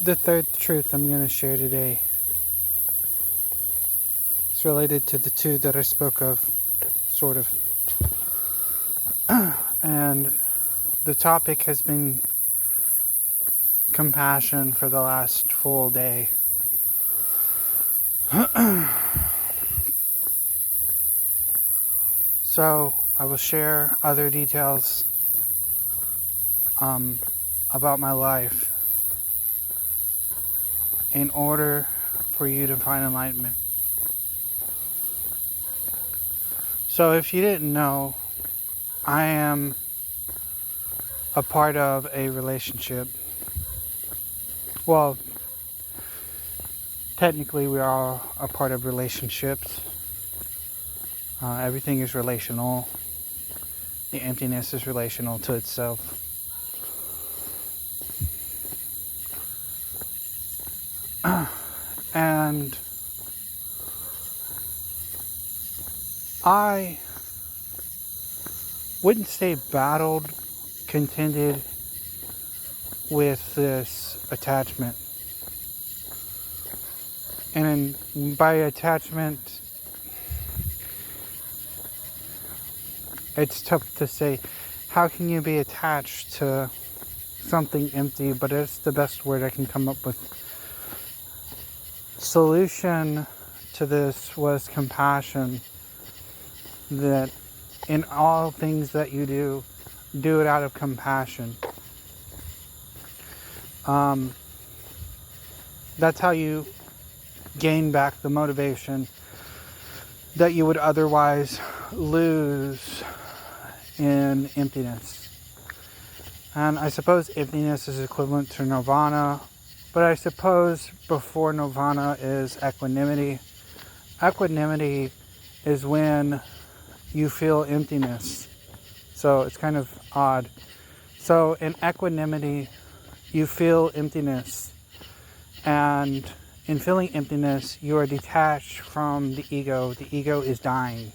The third truth I'm going to share today is related to the two that I spoke of, sort of. And the topic has been compassion for the last full day. So I will share other details about my life in order for you to find enlightenment. So if you didn't know, I am a part of a relationship. Well, technically we are a part of relationships. Everything is relational. The emptiness is relational to itself. And I wouldn't say battled, contended with this attachment. And by attachment, it's tough to say, how can you be attached to something empty? But it's the best word I can come up with. Solution to this was compassion. That in all things that you do it out of compassion. That's how you gain back the motivation that you would otherwise lose in emptiness. And I suppose emptiness is equivalent to nirvana, but I suppose before nirvana is equanimity. Equanimity is when you feel emptiness. So it's kind of odd. So in equanimity, you feel emptiness. And in feeling emptiness, you are detached from the ego. The ego is dying.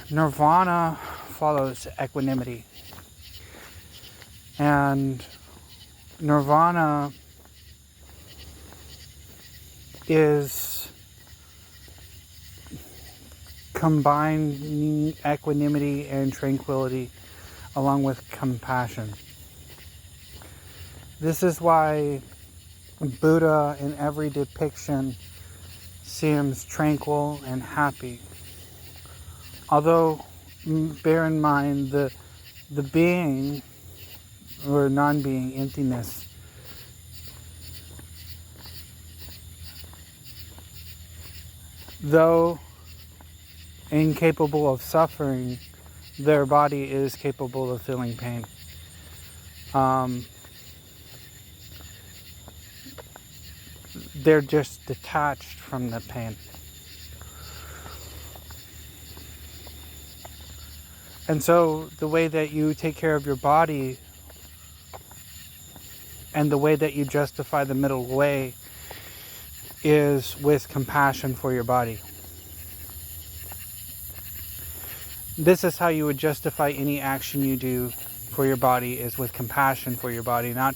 Nirvana follows equanimity. And nirvana is combining equanimity and tranquility along with compassion. This is why Buddha in every depiction seems tranquil and happy. Although, bear in mind, the being or non-being, emptiness, though incapable of suffering, their body is capable of feeling pain. They're just detached from the pain. And so the way that you take care of your body and the way that you justify the middle way is with compassion for your body. This is how you would justify any action you do for your body, is with compassion for your body, not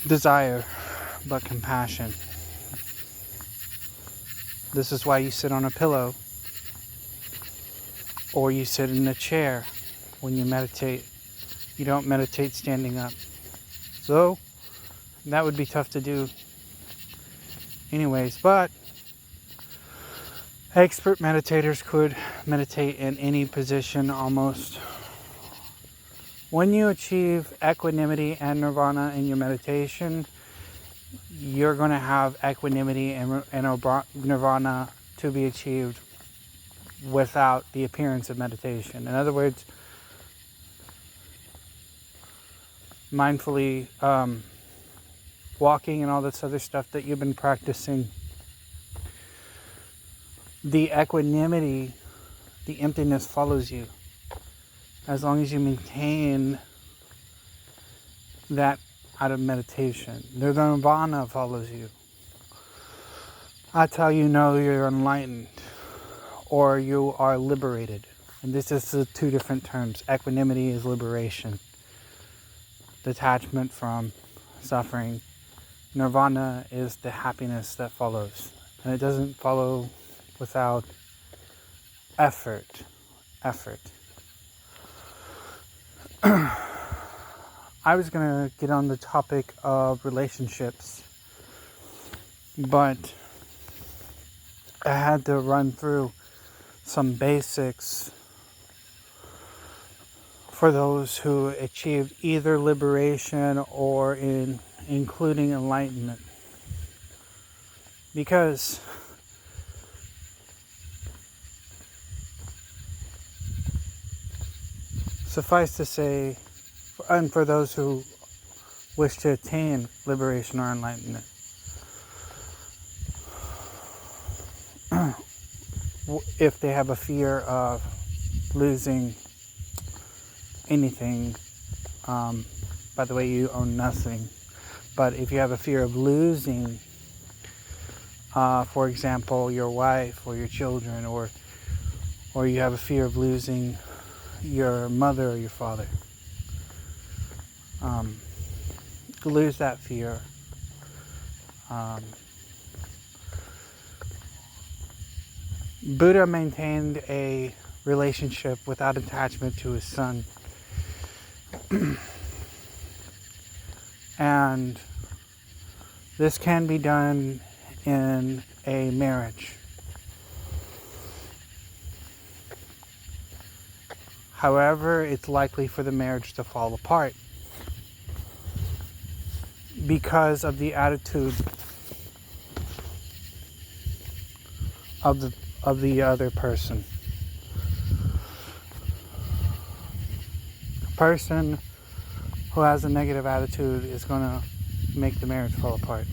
desire, but compassion. This is why you sit on a pillow or you sit in a chair when you meditate. You don't meditate standing up. So that would be tough to do anyways, but expert meditators could meditate in any position almost. When you achieve equanimity and nirvana in your meditation, you're going to have equanimity and nirvana to be achieved without the appearance of meditation. In other words, mindfully walking and all this other stuff that you've been practicing, the equanimity, the emptiness follows you. As long as you maintain that out of meditation. The nirvana follows you. That's how you know you're enlightened or you are liberated. And this is the two different terms. Equanimity is liberation. detachment from suffering. Nirvana is the happiness that follows. And it doesn't follow without effort. I was going to get on the topic of relationships, but I had to run through some basics for those who achieved either liberation or including enlightenment. Because suffice to say, and for those who wish to attain liberation or enlightenment, if they have a fear of losing anything, by the way, you own nothing, but if you have a fear of losing, for example, your wife or your children, or you have a fear of losing your mother or your father, lose that fear. Buddha maintained a relationship without attachment to his son. And this can be done in a marriage. However, it's likely for the marriage to fall apart because of the attitude of the other person. A person who has a negative attitude is going to make the marriage fall apart.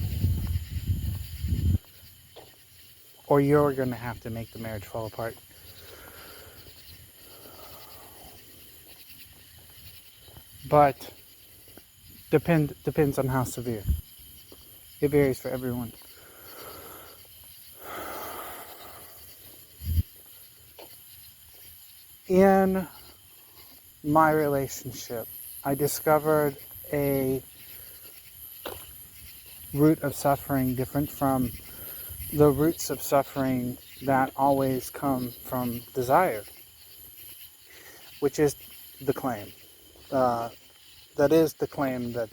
Or you're going to have to make the marriage fall apart. But depends on how severe. It varies for everyone. In my relationship, I discovered a root of suffering different from the roots of suffering that always come from desire, which is the claim. That is the claim that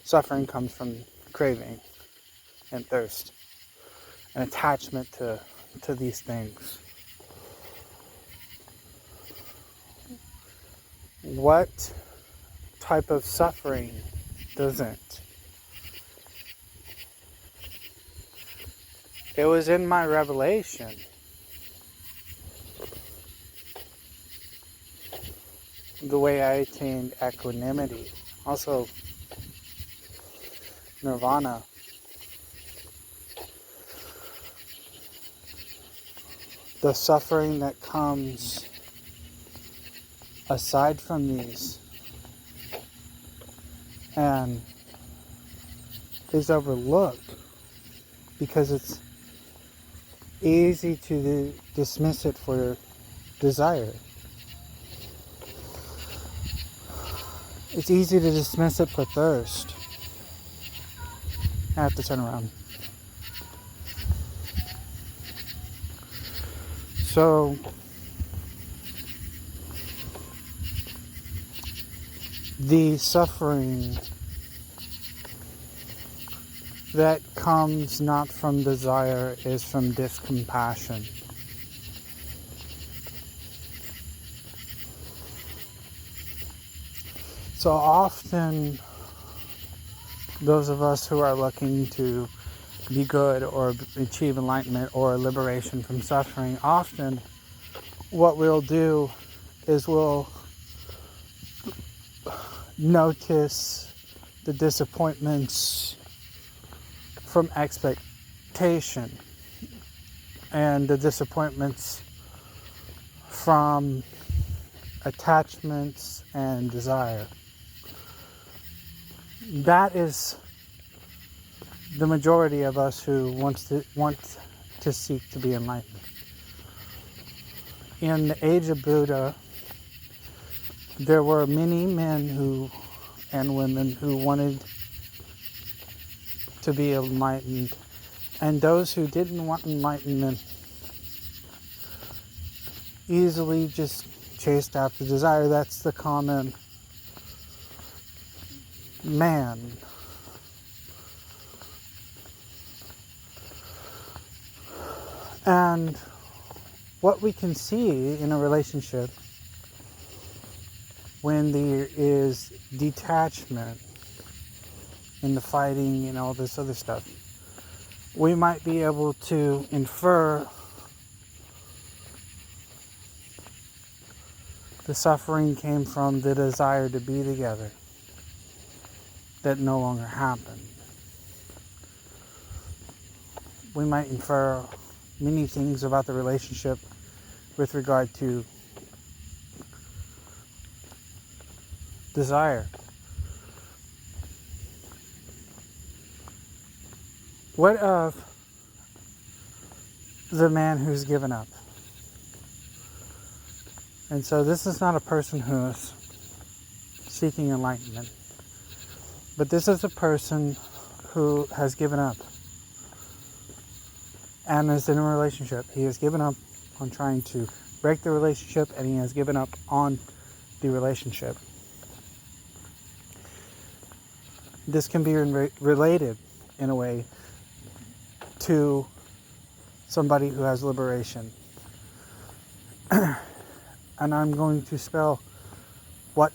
suffering comes from craving and thirst and attachment to these things. What type of suffering doesn't? It was in my revelation the way I attained equanimity, also nirvana. The suffering that comes aside from these and is overlooked because it's easy to dismiss it for desire. It's easy to dismiss it for thirst. I have to turn around. So, the suffering that comes not from desire is from discompassion. So often, those of us who are looking to be good or achieve enlightenment or liberation from suffering, often what we'll do is we'll notice the disappointments from expectation and the disappointments from attachments and desire. That is the majority of us who want to seek to be enlightened. In the age of Buddha, there were many men who and women who wanted to be enlightened, and those who didn't want enlightenment easily just chased after desire. That's the common man. And what we can see in a relationship when there is detachment in the fighting and all this other stuff, we might be able to infer the suffering came from the desire to be together that no longer happened. We might infer many things about the relationship with regard to desire. What of the man who's given up? And so this is not a person who is seeking enlightenment, but this is a person who has given up and is in a relationship. He has given up on trying to break the relationship, and he has given up on the relationship. This can be related in a way to somebody who has liberation. And I'm going to spell what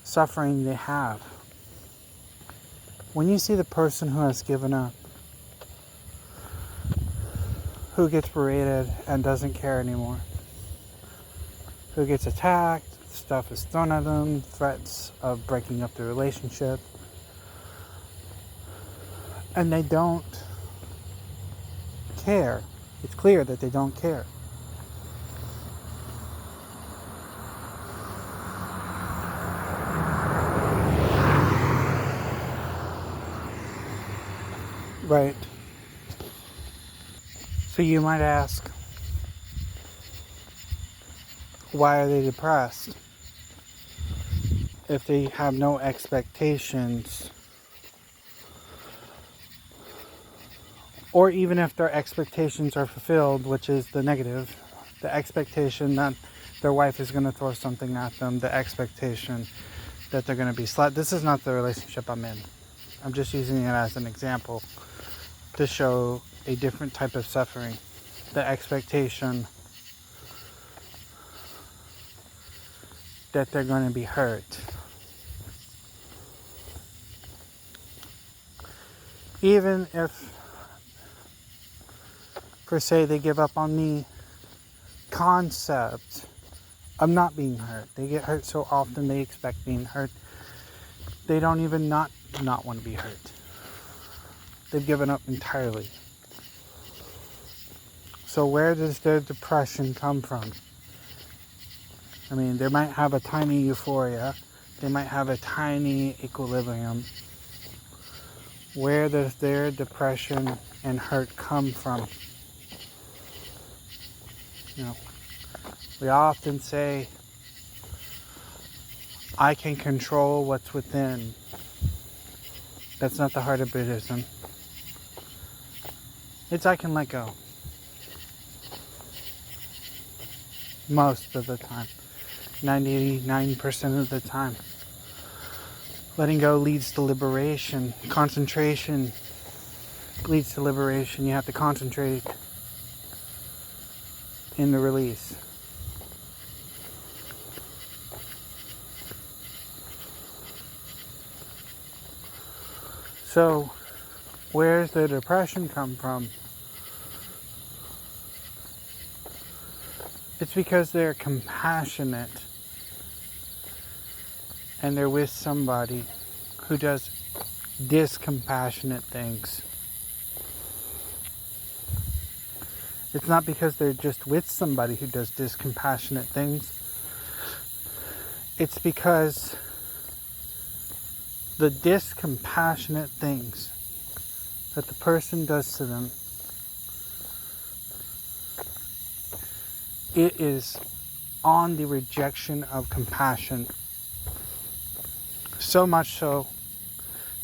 suffering they have. When you see the person who has given up, who gets berated and doesn't care anymore, who gets attacked, stuff is thrown at them, threats of breaking up the relationship, and they don't care. It's clear that they don't care. Right. So you might ask, why are they depressed? If they have no expectations, or even if their expectations are fulfilled, which is the negative, the expectation that their wife is going to throw something at them, the expectation that they're going to be slapped. This is not the relationship I'm in. I'm just using it as an example to show a different type of suffering. The expectation that they're going to be hurt. Even if, per se, they give up on the concept of not being hurt. They get hurt so often they expect being hurt. They don't even not want to be hurt. They've given up entirely. So where does their depression come from? I mean, they might have a tiny euphoria. They might have a tiny equilibrium. Where does their depression and hurt come from? You know, we often say, I can control what's within. That's not the heart of Buddhism. It's I can let go. Most of the time. 99% of the time. Letting go leads to liberation. Concentration leads to liberation. You have to concentrate in the release. So, where's the depression come from? It's because they're compassionate and they're with somebody who does discompassionate things. It's not because they're just with somebody who does discompassionate things. It's because the discompassionate things that the person does to them, it is on the rejection of compassion. So much so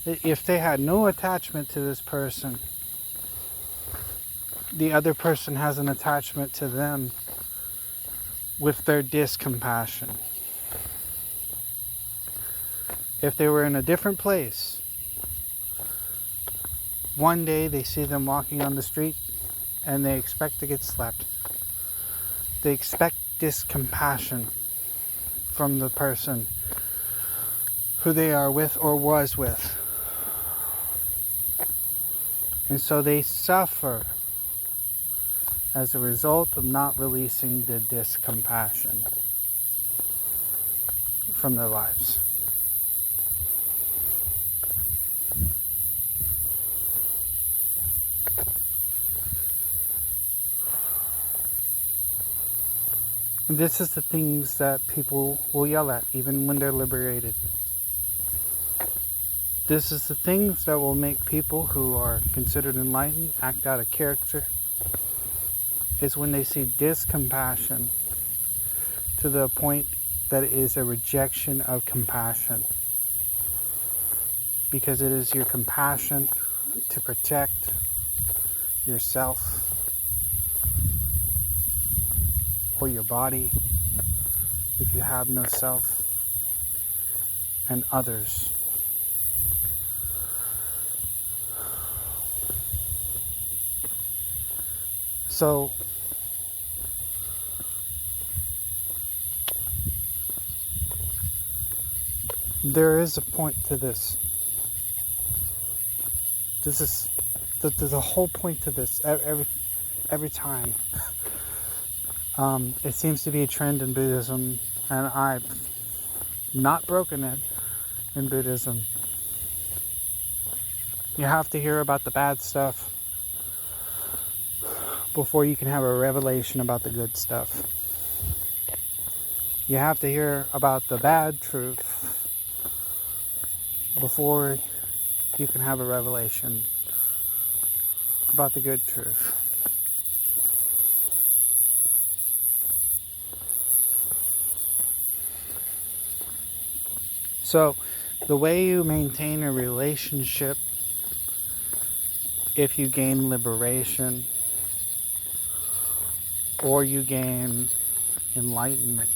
that if they had no attachment to this person, the other person has an attachment to them with their discompassion. If they were in a different place, one day they see them walking on the street and they expect to get slapped. They expect discompassion from the person who they are with or was with. And so they suffer as a result of not releasing the discompassion from their lives. And this is the things that people will yell at even when they're liberated. This is the things that will make people who are considered enlightened act out of character. Is when they see discompassion to the point that it is a rejection of compassion. Because it is your compassion to protect yourself or your body if you have no self, and others. So there is a point to this. This is the whole point to this. Every time. It seems to be a trend in Buddhism, and I've not broken it in Buddhism. You have to hear about the bad stuff before you can have a revelation about the good stuff. You have to hear about the bad truth before you can have a revelation about the good truth. So, the way you maintain a relationship if you gain liberation or you gain enlightenment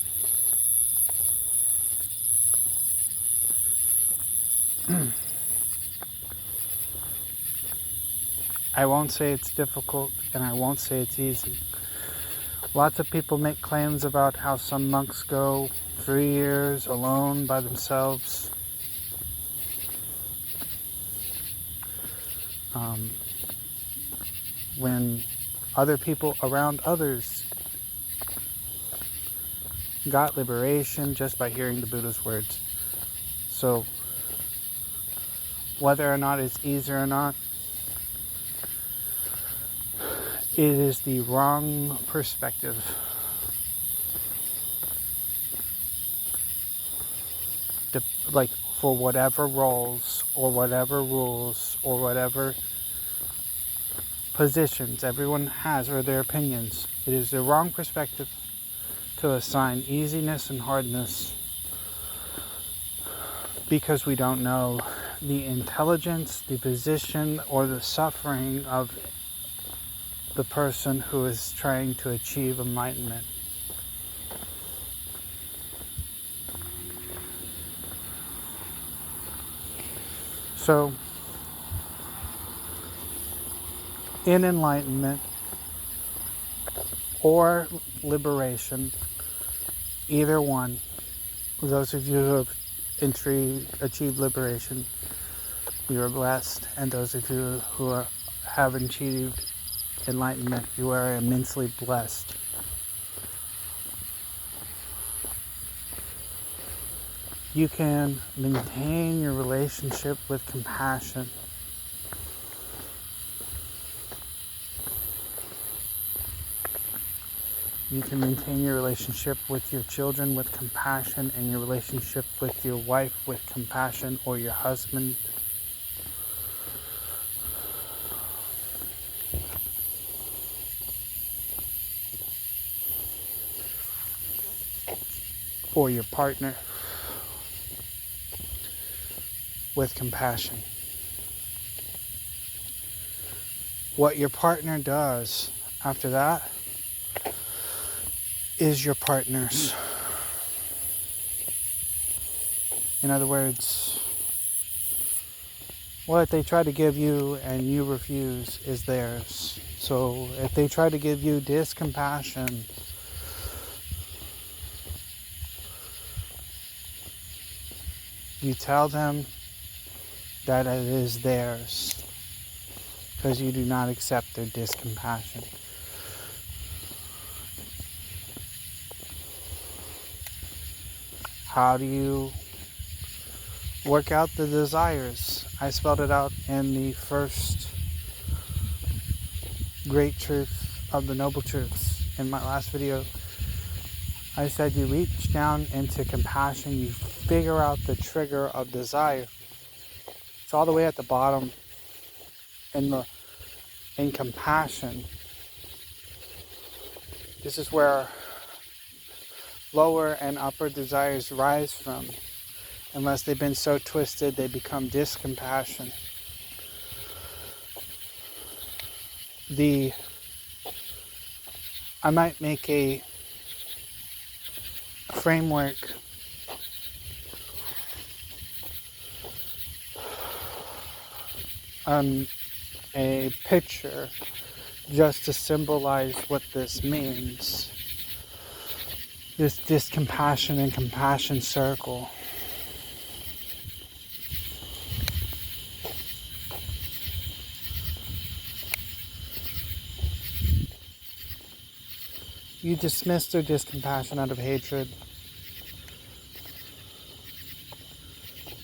I won't say it's difficult, and I won't say it's easy. Lots of people make claims about how some monks go 3 years alone by themselves. When other people around others got liberation just by hearing the Buddha's words. So, whether or not it's easy or not, it is the wrong perspective. Like, for whatever roles or whatever rules or whatever positions everyone has or their opinions, it is the wrong perspective to assign easiness and hardness because we don't know the intelligence, the position, or the suffering of the person who is trying to achieve enlightenment. So, in enlightenment or liberation, either one, those of you who have achieved liberation, you are blessed, and those of you who haven't achieved enlightenment, you are immensely blessed. You can maintain your relationship with compassion. You can maintain your relationship with your children with compassion, and your relationship with your wife with compassion, or your husband. Or your partner. with compassion. What your partner does after that is your partner's. In other words, what they try to give you and you refuse is theirs. So if they try to give you discompassion, you tell them that it is theirs because you do not accept their discompassion. How do you work out the desires? I spelled it out in the first great truth of the noble truths. In my last video, I said you reach down into compassion, you figure out the trigger of desire. It's all the way at the bottom in compassion. This is where lower and upper desires rise from. Unless they've been so twisted, they become discompassion. I might make a framework a picture just to symbolize what this means. This discompassion and compassion circle. You dismiss their discompassion out of hatred.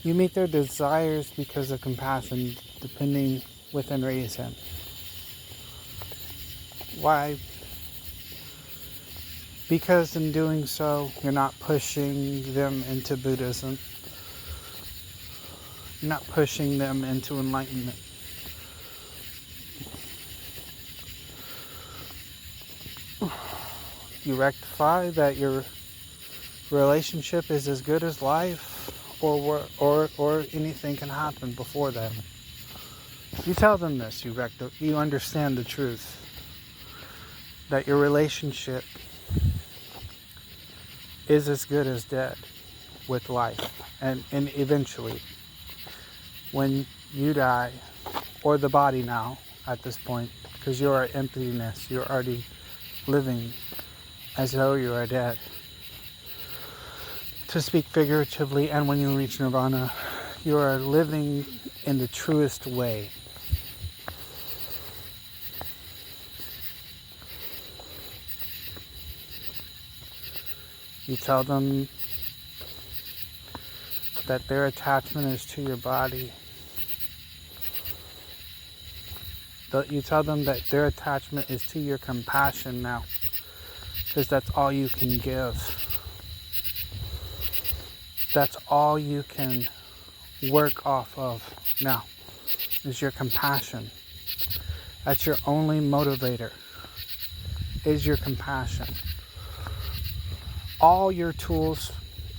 You meet their desires because of compassion, depending within reason. Why? Because in doing so, you're not pushing them into Buddhism. You're not pushing them into enlightenment. You rectify that your relationship is as good as life, or anything can happen before then. You tell them this. You understand the truth that your relationship is as good as dead with life, and eventually, when you die, or the body now at this point, because you are emptiness, you're already living as though you are dead. To speak figuratively, and when you reach nirvana, you are living in the truest way. You tell them that their attachment is to your body. You tell them that their attachment is to your compassion now, because that's all you can give. That's all you can work off of now, is your compassion. That's your only motivator, is your compassion. All your tools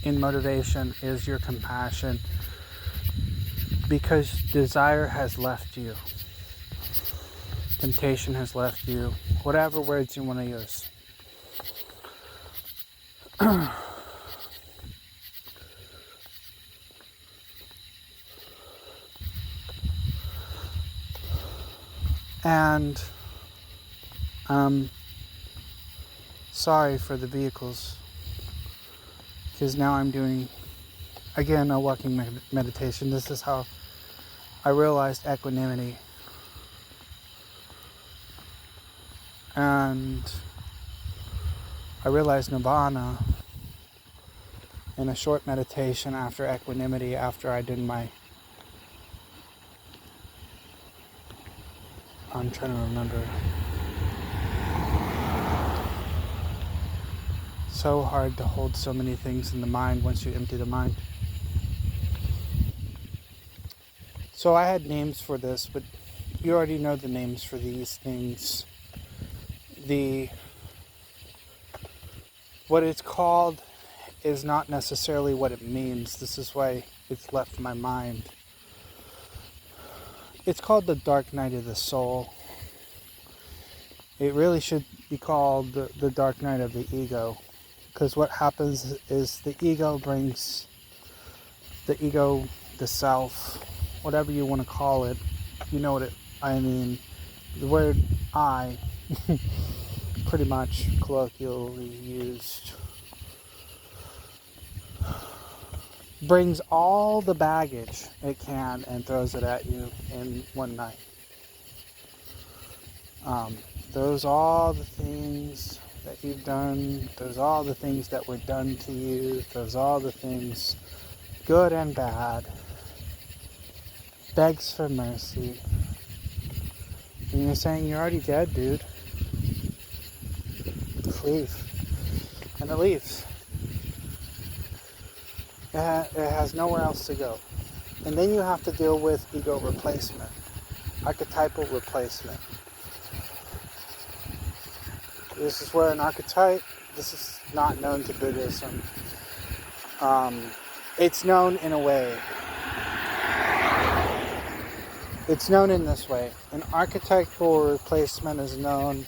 in motivation is your compassion, because desire has left you. Temptation has left you. Whatever words you want to use. And sorry for the vehicles, because now I'm doing, again, a walking meditation. This is how I realized equanimity. And I realized nirvana in a short meditation after equanimity, after I did my, I'm trying to remember. So hard to hold so many things in the mind once you empty the mind. So I had names for this, but you already know the names for these things. What it's called is not necessarily what it means. This is why it's left my mind. It's called the dark night of the soul. It really should be called the dark night of the ego. Because what happens is the ego brings the self, whatever you want to call it. You know what I mean. The word I, pretty much colloquially used, brings all the baggage it can and throws it at you in one night. Those are the things that you've done. Those are the things that were done to you. Those are the things, good and bad. Begs for mercy. And you're saying you're already dead, dude. Just leave. And it leaves. It has nowhere else to go. And then you have to deal with ego replacement. Archetypal replacement. This is where an archetype, this is not known to Buddhism. It's known in a way. It's known in this way. An archetypal replacement is known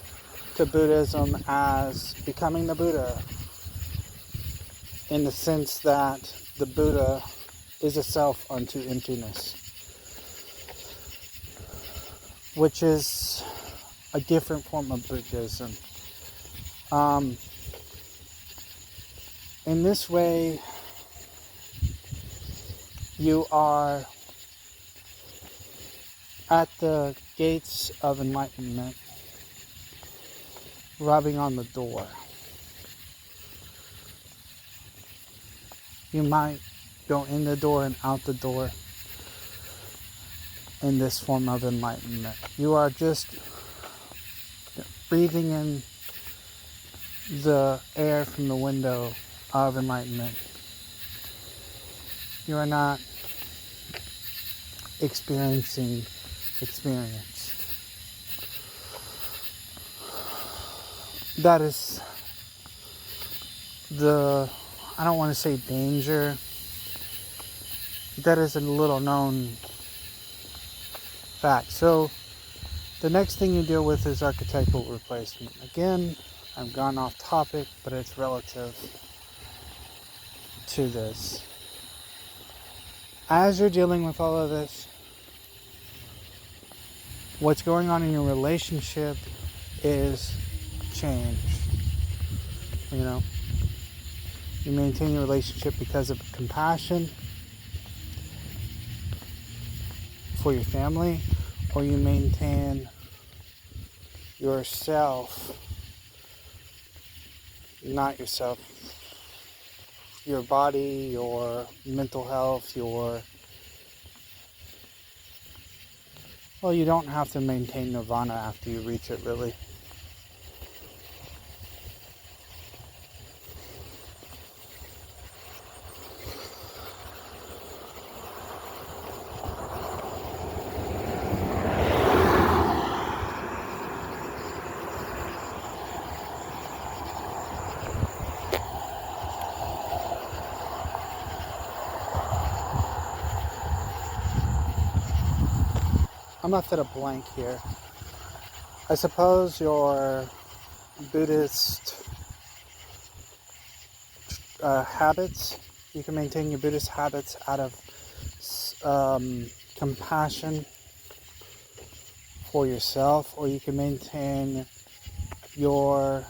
to Buddhism as becoming the Buddha, in the sense that the Buddha is a self unto emptiness, which is a different form of Buddhism. In this way, you are at the gates of enlightenment, rubbing on the door. You might go in the door and out the door in this form of enlightenment. You are just breathing in the air from the window of enlightenment. You are not experiencing experience. That is I don't want to say danger. That is a little known fact. So the next thing you deal with is archetypal replacement. Again, I've gone off topic, but it's relative to this. As you're dealing with all of this, what's going on in your relationship is change. You know, you maintain your relationship because of compassion for your family, or you maintain yourself, not yourself, your body, your mental health, well, you don't have to maintain nirvana after you reach it, really. I'm left at a blank here. I suppose your Buddhist habits, you can maintain your Buddhist habits out of compassion for yourself, or you can maintain your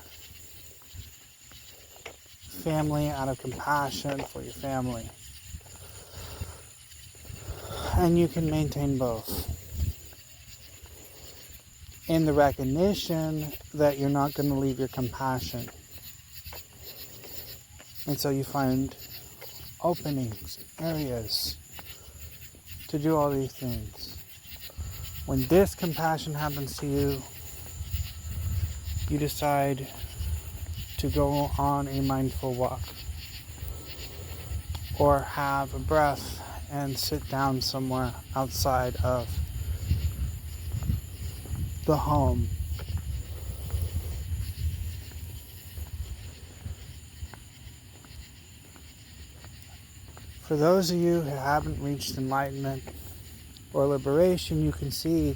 family out of compassion for your family. And you can maintain both, in the recognition that you're not going to leave your compassion. And so you find openings, areas to do all these things. When this compassion happens to you, you decide to go on a mindful walk, or have a breath and sit down somewhere outside of the home. For those of you who haven't reached enlightenment, or liberation, you can see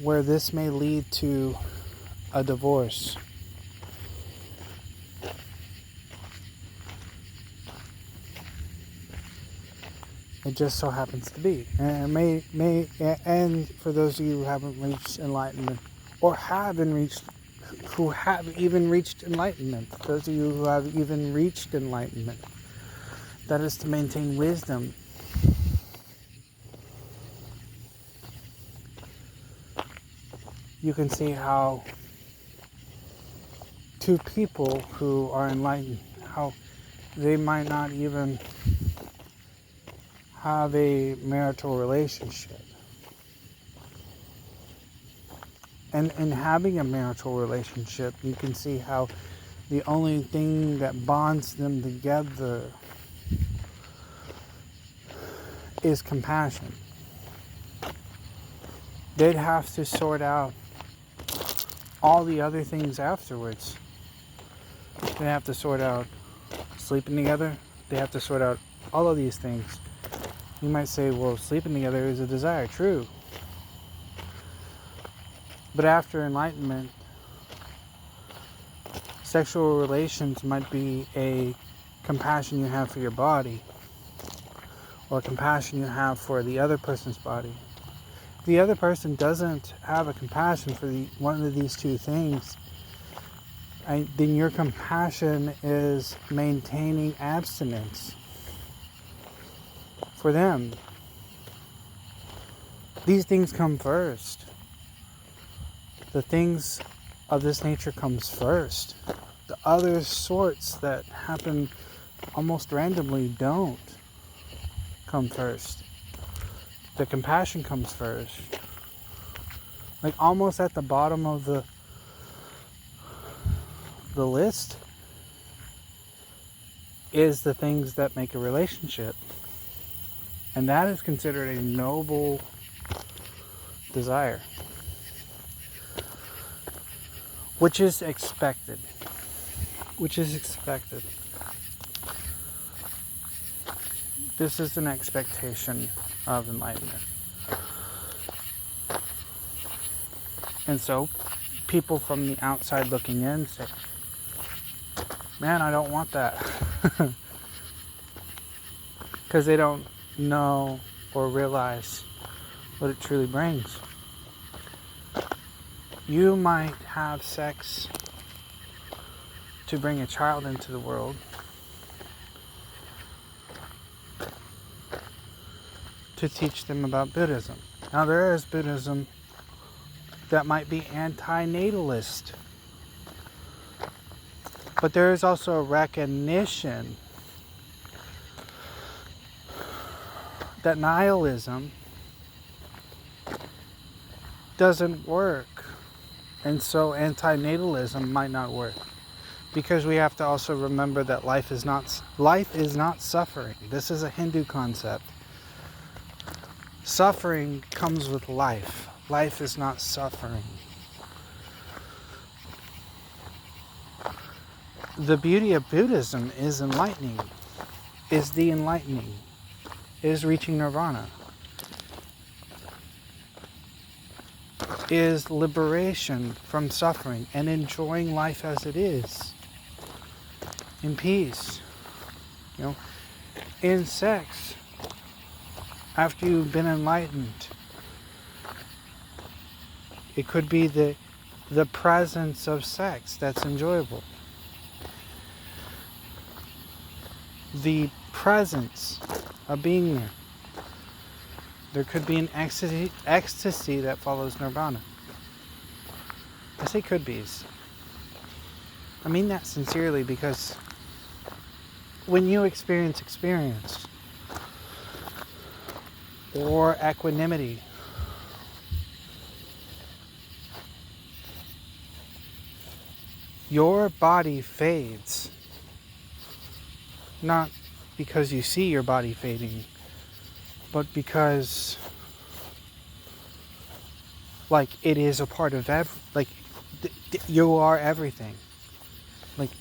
where this may lead to a divorce. It just so happens to be. And and for those of you who haven't reached enlightenment, or who have even reached enlightenment, those of you who have even reached enlightenment, that is to maintain wisdom. You can see how two people who are enlightened, how they might not even have a marital relationship. And in having a marital relationship, you can see how the only thing that bonds them together is compassion. They'd have to sort out all the other things afterwards. They have to sort out sleeping together. They have to sort out all of these things. You might say, well, sleeping together is a desire. True. But after enlightenment, sexual relations might be a compassion you have for your body, or compassion you have for the other person's body. If the other person doesn't have a compassion for one of these two things, then your compassion is maintaining abstinence for them. These things come first. The things of this nature comes first. The other sorts that happen almost randomly don't come first. The compassion comes first. Like almost at the bottom of the list is the things that make a relationship. And that is considered a noble desire, which is expected. This is an expectation of enlightenment. And so, people from the outside looking in say, man, I don't want that. Because they don't know or realize what it truly brings. You might have sex to bring a child into the world, to teach them about Buddhism. Now there is Buddhism that might be anti-natalist, but there is also a recognition that nihilism doesn't work, and so anti-natalism might not work, because we have to also remember that life is not suffering. This is a Hindu concept. Suffering comes with life. Life is not suffering. The beauty of Buddhism is enlightening, is the enlightening, is reaching nirvana, is liberation from suffering and enjoying life as it is, in peace. In sex, after you've been enlightened, it could be the presence of sex that's enjoyable. The presence of being there. There could be an ecstasy that follows nirvana. I say could be's. I mean that sincerely, because when you experience or equanimity, your body fades. Not because you see your body fading, but because it is a part of you are everything.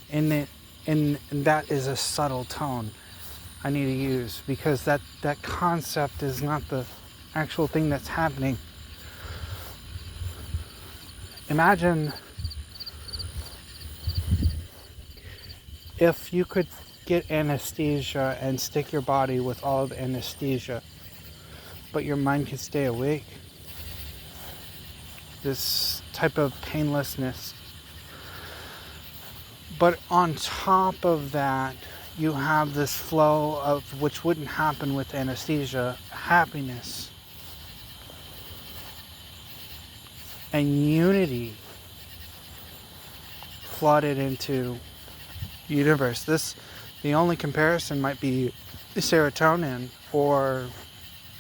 And that is a subtle tone. I need to use, because that concept is not the actual thing that's happening. Imagine if you could get anesthesia and stick your body with all of anesthesia, but your mind could stay awake. This type of painlessness. But on top of that, you have this flow of, which wouldn't happen with anesthesia, happiness and unity flooded into the universe. The only comparison might be serotonin or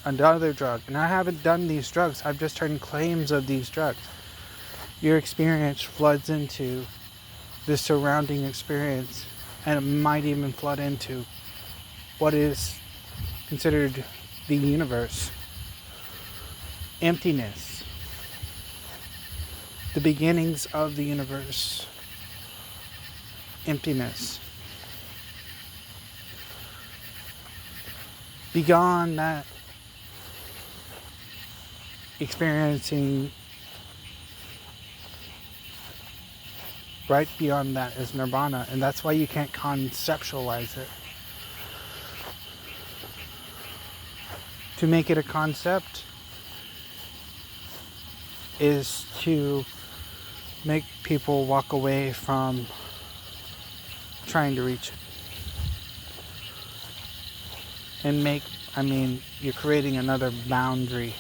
another drug. And I haven't done these drugs. I've just heard claims of these drugs. Your experience floods into the surrounding experience, and it might even flood into what is considered the universe. Emptiness. The beginnings of the universe. Emptiness. Beyond that, experiencing right beyond that is nirvana, and that's why you can't conceptualize it. To make it a concept is to make people walk away from trying to reach it. And you're creating another boundary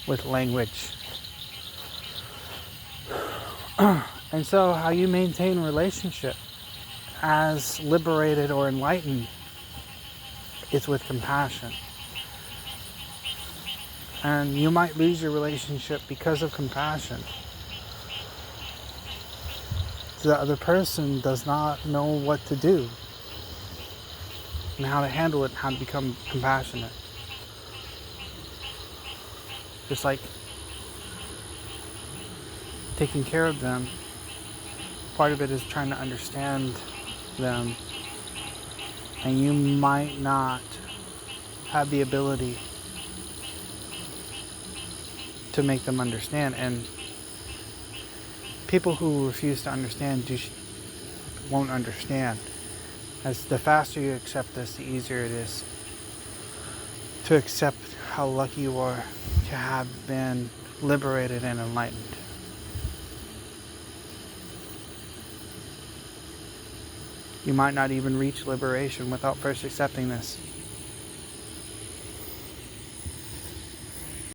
with language. And so how you maintain a relationship as liberated or enlightened is with compassion. And you might lose your relationship because of compassion. The other person does not know what to do and how to handle it and how to become compassionate. Just like taking care of them, part of it is trying to understand them, and you might not have the ability to make them understand. And people who refuse to understand won't understand. As the faster you accept this, the easier it is to accept how lucky you are to have been liberated and enlightened. You might not even reach liberation without first accepting this.